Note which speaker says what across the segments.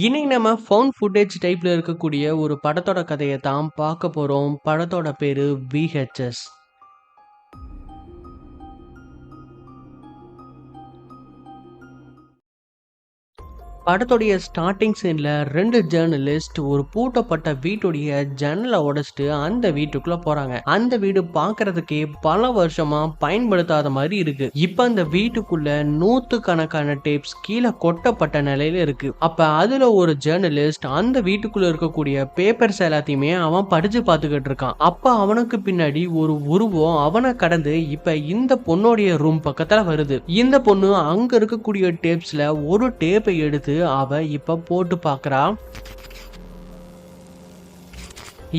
Speaker 1: இன்னைக்கு நம்ம found footage டைப்ல இருக்கக்கூடிய ஒரு படத்தோட கதைய தான் பார்க்க போறோம். படத்தோட பேரு விஹெச்எஸ். படத்துடைய ஸ்டார்ட்டிங் சீன்ல 2 ஜர்னலிஸ்ட் ஒரு பூட்டப்பட்ட வீட்டுடைய ஜன்னலை உடைச்சிட்டு அந்த வீட்டுக்குள்ள போறாங்க. அந்த வீடு பார்க்கிறதுக்கே பல வருஷமா பயன்படுத்தாத மாதிரி இருக்கு. இப்ப அந்த வீட்டுக்குள்ள நூத்துக்கணக்கான டேப்ஸ் கீழே கொட்டப்பட்ட நிலையில இருக்கு. அப்ப அதுல ஒரு ஜர்னலிஸ்ட் அந்த வீட்டுக்குள்ள இருக்கக்கூடிய பேப்பர்ஸ் எல்லாத்தையுமே அவன் படிச்சு பார்த்துக்கிட்டு இருக்கான். அப்ப அவனுக்கு பின்னாடி ஒரு உருவம் அவனை கடந்து இப்ப இந்த பொண்ணுடைய ரூம் பக்கத்துல வருது. இந்த பொண்ணு அங்க இருக்கக்கூடிய டேப்ஸ்ல ஒரு டேப்பை எடுத்து அவ இப்ப போட்டு பாக்குறா.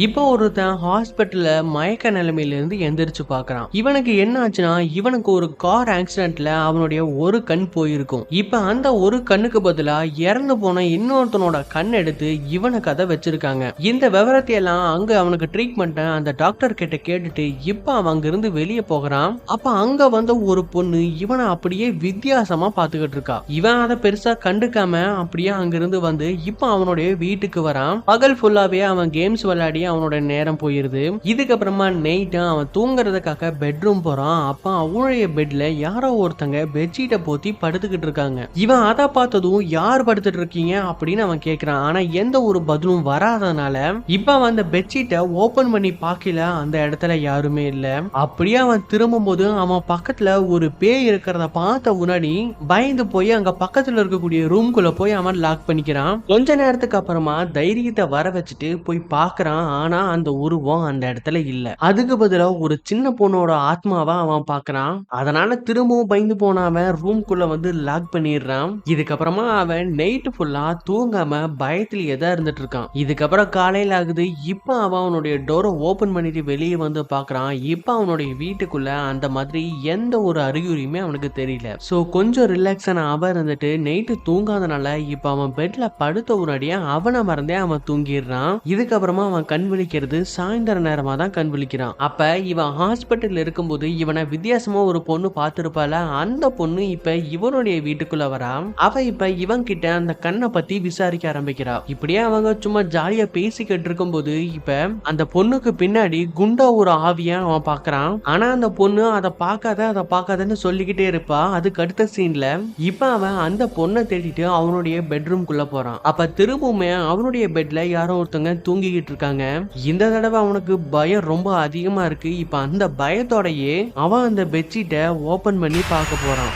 Speaker 1: இப்போ ஒருத்தன் ஹாஸ்பிட்டல்ல மயக்க நிலைமையில இருந்து எந்திரிச்சு பாக்குறான். இவனுக்கு என்ன ஆச்சுன்னா, இவனுக்கு ஒரு கார் ஆக்சிடென்ட்ல அவனுடைய ஒரு கண் போயிருக்கும். இப்ப அந்த ஒரு கண்ணுக்கு பதிலா இறந்து போன இன்னொருத்தனோட கண் எடுத்து இவனுக்கு அதை வச்சிருக்காங்க. இந்த விவரத்தை எல்லாம் அங்க அவனுக்கு ட்ரீட்மெண்ட் அந்த டாக்டர் கிட்ட கேட்டுட்டு இப்ப அவன் அங்க இருந்து வெளியே போகிறான். அப்ப அங்க வந்த ஒரு பொண்ணு இவனை அப்படியே வித்தியாசமா பாத்துக்கிட்டு இருக்கா. இவன் அதை பெருசா கண்டுக்காம அப்படியே அங்கிருந்து வந்து இப்ப அவனுடைய வீட்டுக்கு வரான். பகல் ஃபுல்லாவே அவன் கேம்ஸ் விளையாடி அவனோட நேரம் போயிருது. இதுக்கப்புறமா நைட் அவன் தூங்குறதுக்காக பெட்ரூம் போறான். அப்ப அவனுடைய பெட்ல யாரோ ஒருத்தங்க பெட்ஷீட்டை போத்தி படுத்துக்கிட்டு இருக்காங்க. இவன் அதை பார்த்ததும் யார் படுத்துட்டு இருக்கீங்க அப்படின்னு அவன் கேட்கிறான். ஆனா எந்த ஒரு பதிலும் வராதனால இப்ப அவன் அந்த பெட்ஷீட்டை ஓபன் பண்ணி பார்க்கல. அந்த இடத்துல யாருமே இல்ல. அப்படியே அவன் திரும்பும் போது அவன் பக்கத்துல ஒரு பேய் இருக்கிறத பார்த்த முன்னாடி பயந்து போய் அங்க பக்கத்துல இருக்கக்கூடிய ரூம்குள்ள போய் அவன் லாக் பண்ணிக்கிறான். கொஞ்ச நேரத்துக்கு அப்புறமா தைரியத்தை வர வச்சுட்டு போய் பாக்குறான். ஆனா அந்த உருவம் அந்த இடத்துல இல்ல. அதுக்கு பதிலா ஒரு சின்ன பொண்ணோட ஆத்மாவா அவன் பாக்குறான். அதனால திரும்பவும் பயந்து போன அவன் ரூம்குள்ள வந்து லாக் பண்ணிடுறான். இதுக்கப்புறமா அவன் நைட்டு ஃபுல்லா தூங்காம பயத்திலேயே தான் இருந்துட்டு இருக்கான். இதுக்கப்புறம் காலையில ஆகுது. இப்ப அவன் அவனுடைய டோரை ஓபன் பண்ணிட்டு வெளியே வந்து பாக்குறான். இப்ப அவனுடைய வீட்டுக்குள்ள அந்த மாதிரி எந்த ஒரு அறிகுறியுமே அவனுக்கு தெரியல. சோ கொஞ்சம் ரிலாக்ஸான அவன் இருந்துட்டு நைட்டு தூங்காதனால இப்ப அவன் பெட்ல படுத்த உடனே அவனை மறந்தே அவன் தூங்கிடுறான். இதுக்கப்புறமா அவன் கண் விழிக்கிறது சாயந்தர நேரமா தான் கண் விழிக்கிறான். அப்ப இவன் ஹாஸ்பிட்டல் இருக்கும்போது இவனை வித்தியாசமா ஒரு பொண்ணு பார்த்திருப்பால. அந்த பொண்ணு இப்ப இவனுடைய வீட்டுக்குள்ள வரா. அவ இப்ப இவன் கிட்ட அந்த கண்ணை பத்தி விசாரிக்க ஆரம்பிக்கிறா. இப்படியே அவங்க சும்மா ஜாலியா பேசிக்கிட்டு இருக்கும்போது இப்ப அந்த பொண்ணுக்கு பின்னாடி குண்டா ஒரு ஆவியா அவன் பாக்குறான். ஆனா அந்த பொண்ணு அதை பார்க்காதன்னு சொல்லிக்கிட்டே இருப்பா. அதுக்கு அடுத்த சீன்ல இப்ப அவன் அந்த பொண்ணை தேடிட்டு அவனுடைய பெட்ரூம்குள்ள போறான். அப்ப திரும்பவுமே அவனுடைய பெட்ல யாரோ ஒருத்தங்க தூங்கிக்கிட்டு இருக்காங்க. இந்த தடவை அவனுக்கு பயம் ரொம்ப அதிகமா இருக்கு. இப்ப அந்த பயத்தோடயே அவன் அந்த பெட்ஷீட்டை ஓபன் பண்ணி பார்க்க போறான்.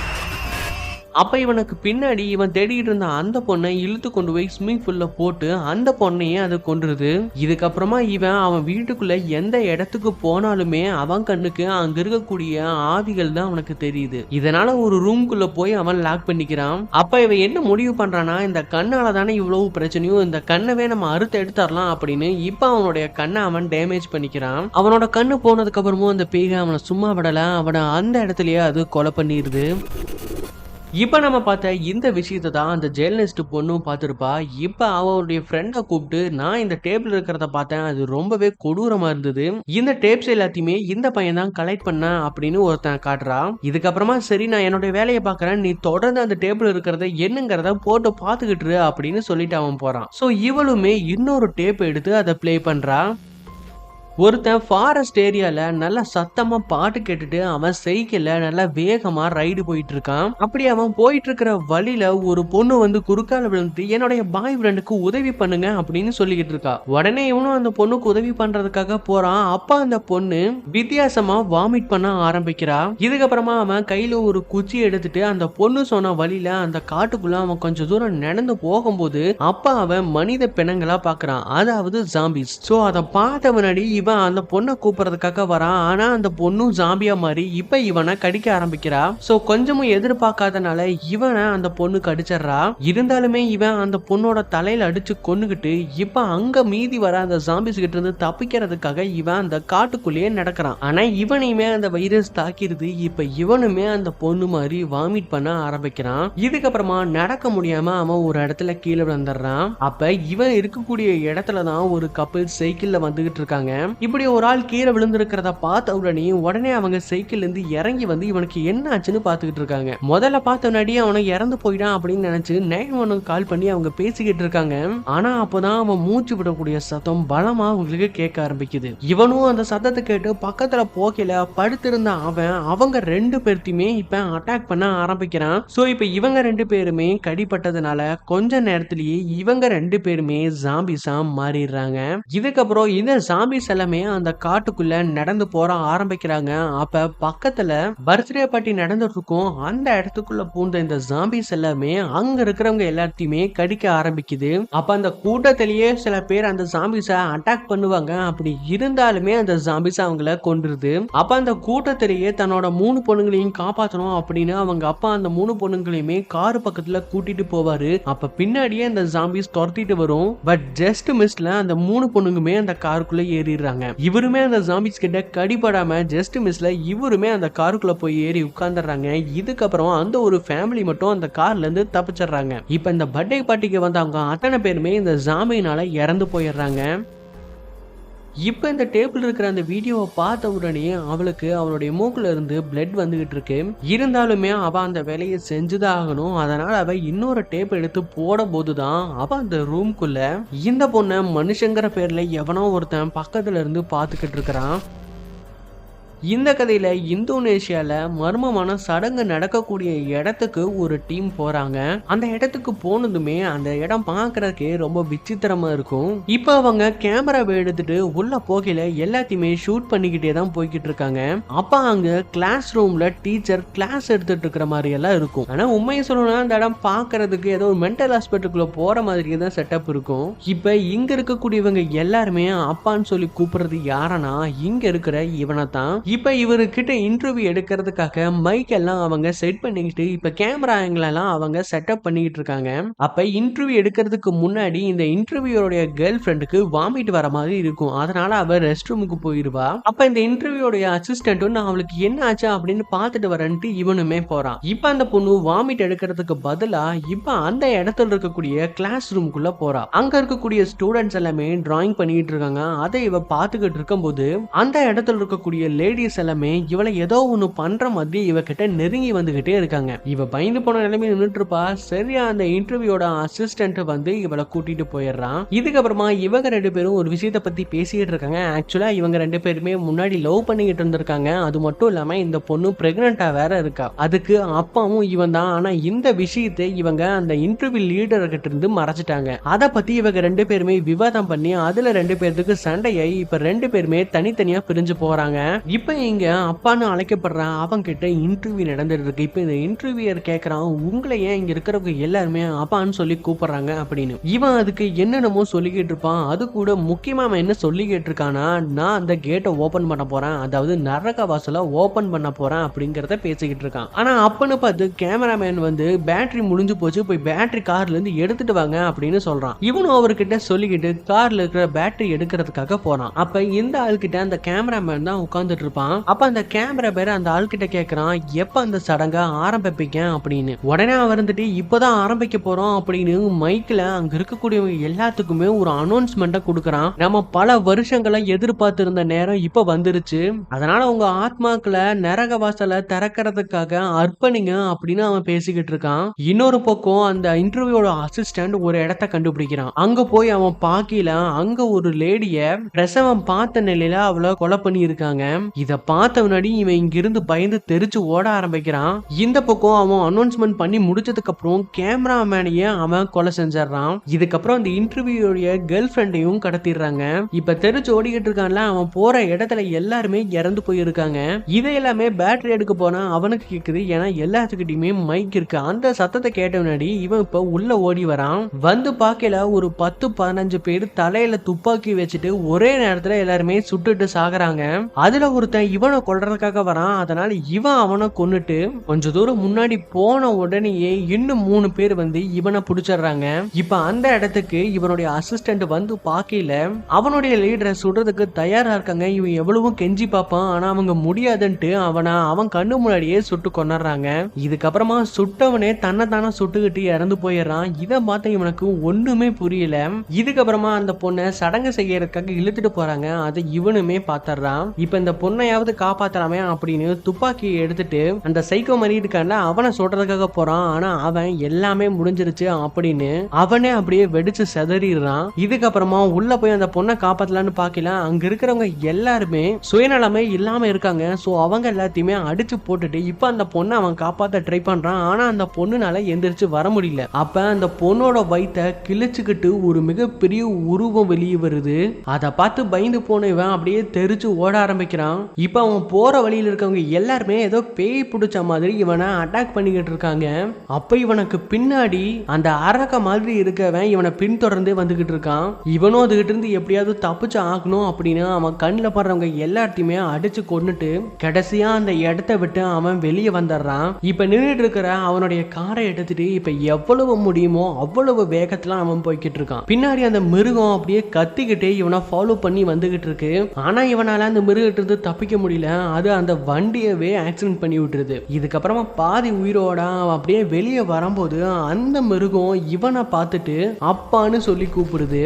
Speaker 1: அப்ப இவனுக்கு பின்னாடி இவன் தேடிட்டு இருந்த அந்த பொண்ணை இழுத்து கொண்டு போய் ஸ்விம்மிங் பூல்ல போட்டு அந்த பொண்ணையே அது கொன்றுது. இதுக்கப்புறமா இவன் அவன் வீட்டுக்குள்ள எந்த இடத்துக்கு போனாலுமே அவன் கண்ணுக்கு அங்க இருக்கக்கூடிய ஆவிகள் தான் அவனுக்கு தெரியுது. இதனால ஒரு ரூம்குள்ள போய் அவன் லாக் பண்ணிக்கிறான். அப்ப இவன் என்ன முடிவு பண்றானா, இந்த கண்ணால தானே இவ்வளவு பிரச்சனையும், இந்த கண்ணவே நம்ம அறுத்து எடுத்துடலாம் அப்படின்னு இப்ப அவனுடைய கண்ணை அவன் டேமேஜ் பண்ணிக்கிறான். அவனோட கண்ணு போனதுக்கு அப்புறமும் அந்த பேய் அவனை சும்மா விடல. அவனை அந்த இடத்துலயே அது கொலை பண்ணிடுது. இப்ப நம்ம பார்த்த இந்த விஷயத்தை தான் அந்த ஜேர்னலிஸ்ட் பொண்ணும் பார்த்திருப்பா. இப்ப அவருடைய ஃப்ரெண்டை கூப்பிட்டு, நான் இந்த டேபிள் இருக்கிறத பார்த்தேன், அது ரொம்பவே கொடூரமா இருந்தது, இந்த டேப்ஸ் எல்லாத்தையுமே இந்த பையன் தான் கலெக்ட் பண்ண அப்படின்னு ஒருத்தன் காட்டுறா. இதுக்கப்புறமா சரி நான் என்னோட வேலையை பார்க்கறேன், நீ தொடர்ந்து அந்த டேபிள் இருக்கிறத என்னங்கிறத போட்டு பார்த்துக்கிட்டு அப்படின்னு சொல்லிட்டு அவன் போறான். சோ இவளுமே இன்னொரு டேப் எடுத்து அதை பிளே பண்றா. ஒருத்தன் ஃபாரஸ்ட் ஏரியால நல்லா சத்தமா பாட்டு கேட்டுட்டு அவன் சைக்கிள்ல நல்லா வேகமா ரைடு போயிட்டு இருக்கான். அப்படி அவன் போயிட்டு இருக்கிற வழியில ஒரு பொண்ணு வந்து குறுக்கால விழுந்து என்னுடைய பாய் ஃப்ரெண்டுக்கு உதவி பண்ணுங்க அப்படின்னு சொல்லிக்கிட்டு இருக்கா. உடனே இவனும் அந்த பொண்ணுக்கு உதவி பண்றதுக்காக போறான். அப்ப அந்த பொண்ணு வித்தியாசமா வாமிட் பண்ண ஆரம்பிக்கிறா. இதுக்கப்புறமா அவன் கையில ஒரு குச்சி எடுத்துட்டு அந்த பொண்ணு சொன்ன வழியில அந்த காட்டுக்குள்ள அவன் கொஞ்சம் தூரம் நடந்து போகும்போது அப்ப அவன் மனித பிணங்களா பாக்குறான், அதாவது ஜாம்பிஸ். சோ அதை பார்த்த முன்னாடி இவன் அந்த பொண்ணை கூப்பிடுறதுக்காக வரான். ஆனா அந்த பொண்ணும் ஜாம்பியா மாதிரி இப்ப இவனை கடிக்க ஆரம்பிக்கிறா. சோ கொஞ்சமும் எதிர்பார்க்காதனால இவனை அந்த பொண்ணு கடிச்சிடறா. இருந்தாலுமே இவன் அந்த பொண்ணோட தலையில அடிச்சு கொன்னுகிட்டு இப்ப அங்க மீதி வர அந்த ஜாம்பிஸ் கிட்ட இருந்து தப்பிக்கிறதுக்காக இவன் அந்த காட்டுக்குள்ளேயே நடக்கிறான். ஆனா இவனையுமே அந்த வைரஸ் தாக்கிடுது. இப்ப இவனுமே அந்த பொண்ணு மாதிரி வாமிட் பண்ண ஆரம்பிக்கிறான். இதுக்கப்புறமா நடக்க முடியாம அவன் ஒரு இடத்துல கீழே விழுந்துடுறான். அப்ப இவன் இருக்கக்கூடிய இடத்துலதான் ஒரு கப்பல் சைக்கிள்ல வந்துகிட்டு இருக்காங்க. இப்படி ஒரு ஆள் கீழே விழுந்திருக்கிறத பார்த்த உடனே அவங்க சைக்கிள்ல இருந்து இறங்கி வந்து இவனுக்கு என்ன ஆச்சுன்னு பாத்துக்கிட்டு இருக்காங்க. முதல்ல பார்த்த உடனே அவனை இறந்து போயிடான் அப்படின்னு நினைச்சு 911 கால் பண்ணி அவங்க பேசிக்கிட்டு இருக்காங்க. ஆனா அப்பதான் அவன் மூச்சு விடக்கூடிய சத்தம் பலமா அவங்களுக்கு கேட்க ஆரம்பிக்குது. இவனும் அந்த சத்தத்தை கேட்டு பக்கத்துல போக்கல படுத்திருந்த அவங்க 2 பேர்த்தையுமே இப்ப அட்டாக் பண்ண ஆரம்பிக்கிறான். சோ இப்ப இவங்க 2 பேருமே கடிப்பட்டதுனால கொஞ்ச நேரத்திலேயே இவங்க 2 பேருமே ஜாம்பிஸா மாறிடுறாங்க. இதுக்கப்புறம் இந்த ஜாம்பிஸ் எல்லாமே அந்த காட்டுக்குள்ள நடந்து போற ஆரம்பிக்கிறாங்க. அப்ப பக்கத்துல பர்த்டே பார்ட்டி நடந்துட்டு இருக்கும். அந்த இடத்துக்குள்ள பூந்த இந்த ஜாம்பிஸ் எல்லாமே அங்க இருக்கிறவங்க எல்லாத்தையுமே கடிக்க ஆரம்பிக்குது. அப்ப அந்த கூட்டத்திலேயே சில பேர் அந்த ஜாம்பிஸ அட்டாக் பண்ணுவாங்க. அப்படி இருந்தாலுமே அந்த ஜாம்பிஸ் அவங்கள கொன்றுது. அப்ப அந்த கூட்டத்திலேயே தன்னோட 3 பொண்ணுங்களையும் காப்பாற்றணும் அப்படின்னு அவங்க அப்பா அந்த 3 பொண்ணுங்களையுமே கார் பக்கத்துல கூட்டிட்டு போவாரு. அப்ப பின்னாடியே அந்த ஜாம்பிஸ் துரத்திட்டு வரும். பட் ஜஸ்ட் மிஸ்ல அந்த 3 பொண்ணுங்குமே அந்த காருக்குள்ள ஏறிடுறாங்க. இவருமே அந்த ஜாம்பிஸ் கிட்ட கடிபடாம ஜஸ்ட் மிஸ்ல இவருமே அந்த காருக்குள்ள போய் ஏறி உட்கார்ந்துடுறாங்க. இதுக்கப்புறம் அந்த ஒரு ஃபேமிலி மட்டும் அந்த கார்ல இருந்து தப்பிச்சிடுறாங்க. இப்ப இந்த பர்த்டே பார்ட்டிக்கு வந்தவங்க அத்தனை பேருமே இந்த ஜாம்பியினால இறந்து போயிடுறாங்க. இப்ப இந்த டேபிள் இருக்கிற அந்த வீடியோவை பார்த்த உடனே அவளுக்கு அவளுடைய மூக்குல இருந்து பிளட் வந்துகிட்டு இருக்கு. இருந்தாலுமே அவ அந்த வேலையை செஞ்சுதான் ஆகணும். அதனால அவ இன்னொரு டேப் எடுத்து போட போதுதான் அவ அந்த ரூம்குள்ள இந்த பொண்ணை மனுஷங்கிற பேர்ல எவனோ ஒருத்தன் பக்கத்துல இருந்து பாத்துக்கிட்டு இருக்கிறான். இந்த கதையில இந்தோனேஷியால மர்மமான சடங்கு நடக்கக்கூடிய இடத்துக்கு ஒரு டீம் போறாங்க. அந்த இடத்துக்கு போனதுமே அந்த இடம் பாக்குறதுக்கே ரொம்ப விசித்திரமா இருக்கும். இப்ப அவங்க கேமராவை எடுத்துட்டு உள்ள போகையில எல்லாத்தையுமே ஷூட் பண்ணிக்கிட்டே தான் போய்கிட்டு இருக்காங்க. அப்ப அங்க கிளாஸ் ரூம்ல டீச்சர் கிளாஸ் எடுத்துட்டு இருக்கிற மாதிரி எல்லாம் இருக்கும். ஆனா உண்மையை சொல்லணும்னா அந்த இடம் பாக்குறதுக்கு ஏதோ ஒரு மென்டல் ஹாஸ்பிட்டலுக்குள்ள போற மாதிரி தான் செட்டப் இருக்கும். இப்ப இங்க இருக்கக்கூடியவங்க எல்லாருமே அப்பான்னு சொல்லி கூப்பிடுறது யாரனா இங்க இருக்கிற இவனை தான். இப்ப இவர்கிட்ட இன்டர்வியூ எடுக்கிறதுக்காக மைக் எல்லாம் அவங்க செட் பண்ணிக்கிட்டு இப்ப கேமரா ஆங்கிள் எல்லாம் அவங்க செட்டப் பண்ணிக்கிட்டு இருக்காங்க. அப்ப இன்டர்வியூ எடுக்கிறதுக்கு முன்னாடி இந்த இன்டர்வியூடைய கேர்ள் ஃப்ரெண்டுக்கு வாமிட் வர மாதிரி இருக்கும். அதனால அவ ரெஸ்ட் ரூமுக்கு போயிருவா. அப்ப இந்த இன்டர்வியூடைய அசிஸ்டன்ட் அவளுக்கு என்ன ஆச்சு அப்படின்னு பார்த்துட்டு வரேன்ட்டு இவனுமே போறான். இப்ப அந்த பொண்ணு வாமிட் எடுக்கிறதுக்கு பதிலா இப்ப அந்த இடத்துல இருக்கக்கூடிய கிளாஸ் ரூமுக்குள்ள போறா. அங்க இருக்கக்கூடிய ஸ்டூடெண்ட்ஸ் எல்லாமே டிராயிங் பண்ணிட்டு இருக்காங்க. அதை இவ பார்த்துக்கிட்டு இருக்கும்போது அந்த இடத்துல இருக்கக்கூடிய லேடிஸ் எல்லாமே இவளை ஏதோ ஒண்ணு பண்ற மாதிரி இவகிட்ட நெருங்கி வந்துகிட்டே இருக்காங்க. இவ பயந்து போன நிலைமை நின்றுட்டு இருப்பா. சரியா அந்த இன்டர்வியூட அசிஸ்டன்ட் வந்து இவளை கூட்டிட்டு போயிடுறான். இதுக்கப்புறமா இவங்க 2 பேரும் ஒரு விஷயத்த பத்தி பேசிட்டு இருக்காங்க. ஆக்சுவலா இவங்க 2 பேருமே முன்னாடி லவ் பண்ணிக்கிட்டு இருந்திருக்காங்க. அது மட்டும் இல்லாம இந்த பொண்ணு பிரெக்னண்டா வேற இருக்கா. அதுக்கு அப்பாவும் இவன் தான். ஆனா இந்த விஷயத்தை இவங்க அந்த இன்டர்வியூ லீடர் கிட்ட இருந்து மறைச்சிட்டாங்க. அதை பத்தி இவங்க 2 பேருமே விவாதம் பண்ணி அதுல 2 பேருக்கு சண்டையாயி இப்ப 2 பேருமே தனித்தனியா பிரிஞ்சு போறாங்க. இப்ப இங்க அப்பான்னு அழைக்கப்படுறான். அவங்க கிட்ட இன்டர்வியூ நடந்துட்டு இருக்கு. இப்ப இந்த இன்டர்வியூர் கேக்குறான், உங்களை ஏன் இங்க இருக்கிறவங்க எல்லாருமே அப்பான்னு சொல்லி கூப்பிடுறாங்க அப்படின்னு. இவன் அதுக்கு என்னென்னமோ சொல்லிக்கிட்டு இருப்பான். அது கூட முக்கியமா அவன் என்ன சொல்லிக்கிட்டு இருக்கானா, நான் அந்த கேட்டை ஓபன் பண்ண போறேன், அதாவது நரக வாசல ஓபன் பண்ண போறேன் அப்படிங்கறத பேசிக்கிட்டு இருக்கான். ஆனா அப்பன்னு பார்த்து கேமராமேன் வந்து பேட்டரி முடிஞ்சு போச்சு, போய் பேட்டரி கார்ல இருந்து எடுத்துட்டு வாங்க அப்படின்னு சொல்றான். இவனும் அவர்கிட்ட சொல்லிக்கிட்டு கார்ல இருக்கிற பேட்டரி எடுக்கிறதுக்காக போறான். அப்ப இந்த ஆள்கிட்ட அந்த கேமராமேன் தான் உட்கார்ந்துட்டு இருப்பான். அப்ப அந்த கேமரா பேர் அந்த ஆள்கிட்ட கேக்குறான், எப்ப அந்த சடங்கை ஆரம்பிப்பீங்க அப்படின்னு. உடனே அவர் வந்துட்டு இப்பதான் ஆரம்பிக்க போறோம் அப்படின்னு மைக்ல அங்க இருக்கக்கூடியவங்க எல்லாத்துக்குமே ஒரு அனௌன்ஸ்மெண்ட்டை கொடுக்கறான். நம்ம பல வருஷங்களை எதிர்பார்த்து இருந்த நேரம் இப்ப வந்துருச்சு. அதனால உங்க ஆத்மாக்களை நரக வாசலை திறக்கிறதுக்காக அர்ப்பணிங்க அப்படின்னு அவன் பேசிக்கிட்டு இருக்கான். இன்னொரு பக்கம் அந்த இன்டர்வியூட அசிஸ்டன்ட் ஒரு இடத்த கண்டுபிடிக்கிறான். அங்க போய் அவன் பாக்கல அங்க ஒரு லேடிய பிரசவம் பார்த்த நிலையில அவளை கொலை பண்ணி இருக்காங்க. இத பார்த்த முன்னாடி இவன் இங்கிருந்து பயந்து தெரிச்சு ஓட ஆரம்பிக்கிறான். இந்த பக்கம் அவன் அனௌன்ஸ்மெண்ட் பண்ணி முடிச்சதுக்கு அப்புறம் கேமராமேனையே அவன் கொலை செஞ்சிடறான். இதுக்கப்புறம் அந்த இன்டர்வியூடைய கேர்ள் ஃப்ரெண்டையும் கடத்திடுறாங்க. இப்ப தெரிச்சு ஓடிக்கிட்டு இருக்கான்ல, அவன் போற இடத்துல எல்லாருமே இறந்து போயிருக்காங்க. இதை எல்லாமே பேட்டரி எடுக்க போனா அவனுக்கு கேக்குது. ஏன்னா எல்லாத்துக்கிட்டையுமே மைக் இருக்கு. அந்த சத்தத்தை கேட்ட முன்னாடி இவன் இப்ப உள்ள ஓடி வரான். வந்து பாக்கல ஒரு 10-15 பேர் தலையில துப்பாக்கி வச்சுட்டு ஒரே நேரத்துல எல்லாருமே சுட்டுட்டு சாகுறாங்க. அதுல ஒரு இன்னொருத்தன் இவனை கொல்றதுக்காக வரான். அதனால இவன் அவனை கொன்னுட்டு கொஞ்ச தூரம் முன்னாடி போன உடனேயே இன்னும் 3 பேர் வந்து இவனை பிடிச்சிடுறாங்க. இப்ப அந்த இடத்துக்கு இவனுடைய அசிஸ்டன்ட் வந்து பாக்கல அவனுடைய லீடரை சுடுறதுக்கு தயாரா இருக்காங்க. இவன் எவ்வளவு கெஞ்சி பார்ப்பான், ஆனா அவங்க முடியாதுன்ட்டு அவன் கண்ணு முன்னாடியே சுட்டு கொண்டுறாங்க. இதுக்கப்புறமா சுட்டவனே தன்னை தானே சுட்டுக்கிட்டு இறந்து போயிடுறான். இதை பார்த்து இவனுக்கு ஒண்ணுமே புரியல. இதுக்கப்புறமா அந்த பொண்ணை சடங்கு செய்யறதுக்காக இழுத்துட்டு போறாங்க. அதை இவனுமே பாத்துறான். இப்ப இந்த பொண்ணையாவது காப்பாத்தலாமே அப்படின்னு துப்பாக்கியை எடுத்துட்டு அந்த சைக்கோ மாதிரி இருக்கான்ல அவனை சொல்றதுக்காக போறான். ஆனா அவன் எல்லாமே முடிஞ்சிருச்சு அப்படின்னு அவனே அப்படியே வெடிச்சு செதறிடுறான். இதுக்கப்புறமா உள்ள போய் அந்த பொண்ணை காப்பாத்தலான்னு பாக்கல. அங்க இருக்கிறவங்க எல்லாருமே சுயநலமே இல்லாம இருக்காங்க. சோ அவங்க எல்லாத்தையுமே அடிச்சு போட்டுட்டு இப்ப அந்த பொண்ணை அவன் காப்பாத்த ட்ரை பண்றான். ஆனா அந்த பொண்ணுனால எந்திரிச்சு வர முடியல. அப்ப அந்த பொண்ணோட வயித்தை கிழிச்சுக்கிட்டு ஒரு மிகப்பெரிய உருவம் வெளியே வருது. அதை பார்த்து பயந்து போன இவன் அப்படியே தெரிச்சு ஓட ஆரம்பிக்கிறான். இப்ப அவன் போற வழியில் இருக்கவங்க எல்லாருமே ஏதோ பேய் பிடிச்ச மாதிரி இவனை அட்டாக் பண்ணிக்கிட்டு இருக்காங்க. அப்ப இவனுக்கு பின்னாடி அந்த அரக்க மாதிரி இருக்கவன் இவனை பின்தொடர்ந்து வந்துகிட்டு இருக்கான். இவனும் அதுகிட்ட இருந்து எப்படியாவது தப்பிச்சு ஆகணும் அப்படின்னு அவன் கண்ணில் படுறவங்க எல்லாத்தையுமே அடிச்சு கொண்டுட்டு கடைசியா அந்த இடத்த விட்டு அவன் வெளியே வந்துடுறான். இப்ப நின்றுட்டு இருக்கிற அவனுடைய காரை எடுத்துட்டு இப்ப எவ்வளவு முடியுமோ அவ்வளவு வேகத்துல அவன் போய்கிட்டு இருக்கான். பின்னாடி அந்த மிருகம் அப்படியே கத்திக்கிட்டே இவனை ஃபாலோ பண்ணி வந்துகிட்டு இருக்கு. ஆனா இவனால அந்த மிருகத்திலிருந்து தப்பிக்க முடியல. அது அந்த வண்டியவே ஆக்சிடென்ட் பண்ணி விட்டுருது. இதுக்கப்புறமா பாதி உயிரோட அப்படியே வெளியே வரும்போது அந்த மிருகம் இவனை பார்த்துட்டு அப்பான்னு சொல்லி கூப்பிடுது.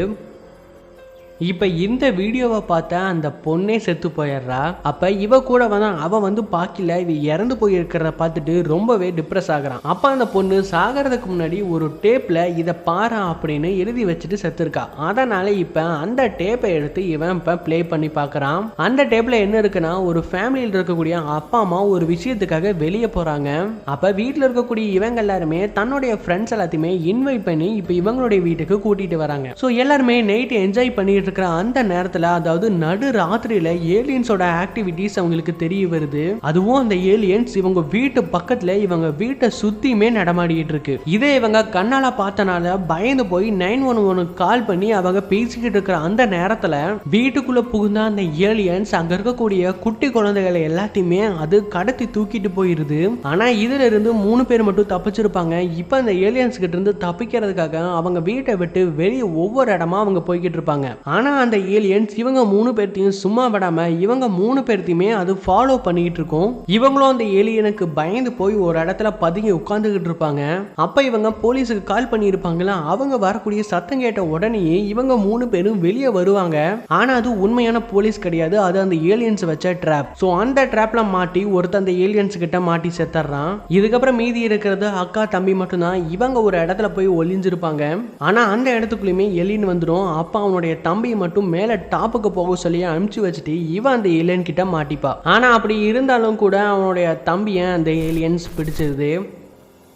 Speaker 1: இப்ப இந்த வீடியோவை பார்த்தா அந்த பொண்ணே செத்து போயிடுறா. அப்ப இவ கூட அவ வந்து பாக்கல இவ இறந்து போயிருக்கிறத பார்த்துட்டு ரொம்பவே டிப்ரெஸ் ஆகுறான். அப்ப அந்த பொண்ணு சாகிறதுக்கு முன்னாடி ஒரு டேப்ல இதை பாரு அப்படின்னு எழுதி வச்சுட்டு செத்துருக்கா. அதனால இப்ப அந்த டேப்பை எடுத்து இவன் இப்ப பிளே பண்ணி பாக்குறான். அந்த டேப்ல என்ன இருக்குன்னா ஒரு ஃபேமிலியில் இருக்கக்கூடிய அப்பா அம்மா ஒரு விஷயத்துக்காக வெளியே போறாங்க. அப்ப வீட்டுல இருக்கக்கூடிய இவங்க எல்லாருமே தன்னுடைய ஃப்ரெண்ட்ஸ் எல்லாத்தையுமே இன்வைட் பண்ணி இப்ப இவங்களுடைய வீட்டுக்கு கூட்டிட்டு வராங்க. சோ எல்லாருமே நைட் என்ஜாய் பண்ணிட்டு இருக்கிற அந்த நேரத்துல அதாவது நடு ராத்திரியில ஏலியன்ஸோட ஆக்டிவிட்டிஸ் அவங்களுக்கு தெரிய வருது. அதுவும் அந்த ஏலியன்ஸ் இவங்க வீட்டு பக்கத்துல இவங்க வீட்டை சுத்தியுமே நடமாடிட்டு இருக்கு. இதை இவங்க கண்ணால பார்த்தனால பயந்து போய் 911 கால் பண்ணி அவங்க பேசிக்கிட்டு இருக்கிற அந்த நேரத்துல வீட்டுக்குள்ள புகுந்த அந்த ஏலியன்ஸ் அங்க இருக்கக்கூடிய குட்டி குழந்தைகளை எல்லாத்தையுமே அது கடத்தி தூக்கிட்டு போயிருது. ஆனா இதுல இருந்து 3 பேர் மட்டும் தப்பிச்சிருப்பாங்க. இப்ப அந்த ஏலியன்ஸ் கிட்ட இருந்து தப்பிக்கிறதுக்காக அவங்க வீட்டை விட்டு வெளியே ஒவ்வொரு இடமா அவங்க போய்கிட்டு இருப்பாங்க. ஆனா அந்த ஏலியன்ஸ் இவங்க 3 பேர்த்தையும் சும்மா விடாம இவங்க 3 பேர்த்தையுமே அது ஃபாலோ பண்ணிட்டு இருக்கும். இவங்களும் அந்த ஏலியனுக்கு பயந்து போய் ஒரு இடத்துல பதுங்கி உட்கார்ந்துகிட்டு இருப்பாங்க. அப்ப இவங்க போலீஸுக்கு கால் பண்ணி இருப்பாங்களா. அவங்க வரக்கூடிய சத்தம் கேட்ட உடனே இவங்க 3 பேரும் வெளியே வருவாங்க. ஆனா அது உண்மையான போலீஸ் கிடையாது. அது அந்த ஏலியன்ஸ் வச்ச ட்ராப். சோ அந்த ட்ராப்ல மாட்டி ஒருத்தன் அந்த ஏலியன்ஸ் கிட்ட மாட்டி செத்துறான். இதுக்கப்புறம் மீதி இருக்கிறது அக்கா தம்பி மட்டும்தான். இவங்க ஒரு இடத்துல போய் ஒளிஞ்சிருப்பாங்க. ஆனா அந்த இடத்துக்குள்ளயுமே எலின் வந்துடும். அப்ப அவனுடைய தம்பி மட்டும் மேல டாப்புக்கு போக சொல்லி அனுப்பிச்சு வச்சுட்டு இவன் அந்த ஏலியன் கிட்ட மாட்டிப்பா. ஆனா அப்படி இருந்தாலும் கூட அவனுடைய தம்பியை அந்த ஏலியன்ஸ் பிடிச்சிருது.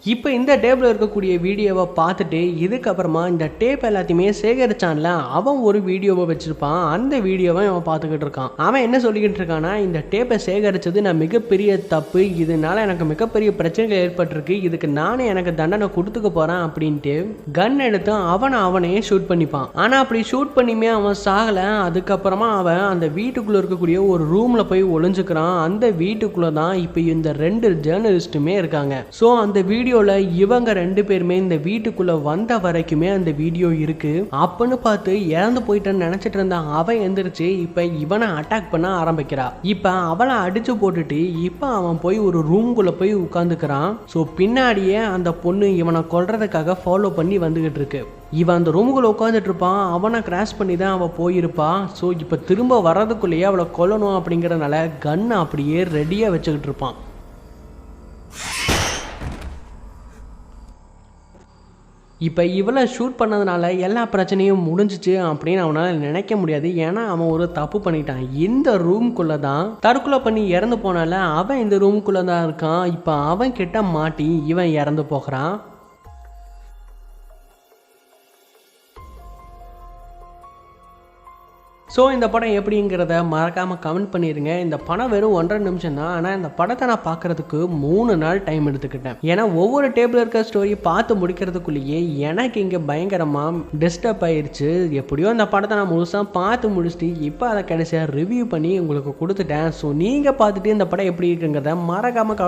Speaker 1: இப்போ இந்த டேப்ல இருக்கக்கூடிய வீடியோவை பார்த்துட்டு இதுக்கப்புறமா இந்த டேப் எல்லாத்தையுமே சேகரிச்சான்ல அவன் ஒரு வீடியோவை வச்சிருப்பான். அந்த வீடியோவை அவன் பார்த்துக்கிட்டு இருக்கான். அவன் என்ன சொல்லிக்கிட்டு இருக்கான்னா இந்த டேப்பை சேகரிச்சது நான் மிகப்பெரிய தப்பு, இதனால எனக்கு மிகப்பெரிய பிரச்சனைகள் ஏற்பட்டிருக்கு, இதுக்கு நானே எனக்கு தண்டனை கொடுத்துக்க போறேன் அப்படின்ட்டு கன் எடுத்து அவனையே ஷூட் பண்ணிப்பான். ஆனா அப்படி ஷூட் பண்ணியுமே அவன் சாகல. அதுக்கப்புறமா அவன் அந்த வீட்டுக்குள்ள இருக்கக்கூடிய ஒரு ரூம்ல போய் ஒளிஞ்சுக்கிறான். அந்த வீட்டுக்குள்ள தான் இப்போ இந்த 2 ஜேர்னலிஸ்டுமே இருக்காங்க. ஸோ அந்த வீடியோல இவங்க 2 பேருமே இந்த வீட்டுக்குள்ள வந்த வரைக்குமே அந்த வீடியோ இருக்கு. அப்பன்னு பார்த்து இறந்து போயிட்டேன்னு நினைச்சிட்டு இருந்தான். அவன் எந்திரிச்சு இப்ப இவனை அட்டாக் பண்ண ஆரம்பிக்கிறா. இப்ப அவளை அடிச்சு போட்டுட்டு இப்ப அவன் போய் ஒரு ரூம்குள்ள போய் உட்கார்ந்துக்கிறான். ஸோ பின்னாடியே அந்த பொண்ணு இவனை கொல்றதுக்காக ஃபாலோ பண்ணி வந்துகிட்டு இருக்கு. இவன் அந்த ரூமுக்குள்ள உட்காந்துட்டு இருப்பான். அவனை கிராஷ் பண்ணி தான் அவன் போயிருப்பான். ஸோ இப்போ திரும்ப வர்றதுக்குள்ளேயே அவளை கொல்லணும் அப்படிங்கிறதுனால கன்னை அப்படியே ரெடியாக வச்சுக்கிட்டு இருப்பான். இப்போ இவளை ஷூட் பண்ணதுனால எல்லா பிரச்சனையும் முடிஞ்சிச்சு அப்படின்னு அவனால் நினைக்க முடியாது. ஏன்னா அவன் ஒரு தப்பு பண்ணிட்டான். இந்த ரூம்குள்ளே தான் தற்கொலை பண்ணி இறந்து போனால அவன் இந்த ரூம்குள்ளே தான் இருக்கான். இப்போ அவன் கிட்ட மாட்டி இவன் இறந்து போகிறான். ஸோ இந்த படம் எப்படிங்கிறத மறக்காம கமெண்ட் பண்ணிருங்க. இந்த படம் வெறும் 1.5 நிமிஷம் தான். ஆனால் இந்த படத்தை நான் பார்க்கறதுக்கு 3 நாள் டைம் எடுத்துக்கிட்டேன். ஏன்னா ஒவ்வொரு டேபிள் இருக்க ஸ்டோரி பார்த்து முடிக்கிறதுக்குள்ளேயே எனக்கு இங்கே பயங்கரமாக டிஸ்டர்ப் ஆயிடுச்சு. எப்படியோ அந்த படத்தை நான் முழுசாக பார்த்து முடிச்சுட்டு இப்போ அதை கடைசியாக ரிவ்யூ பண்ணி உங்களுக்கு கொடுத்துட்டேன். ஸோ நீங்கள் பார்த்துட்டு இந்த படம் எப்படி இருக்குங்கிறத மறக்காம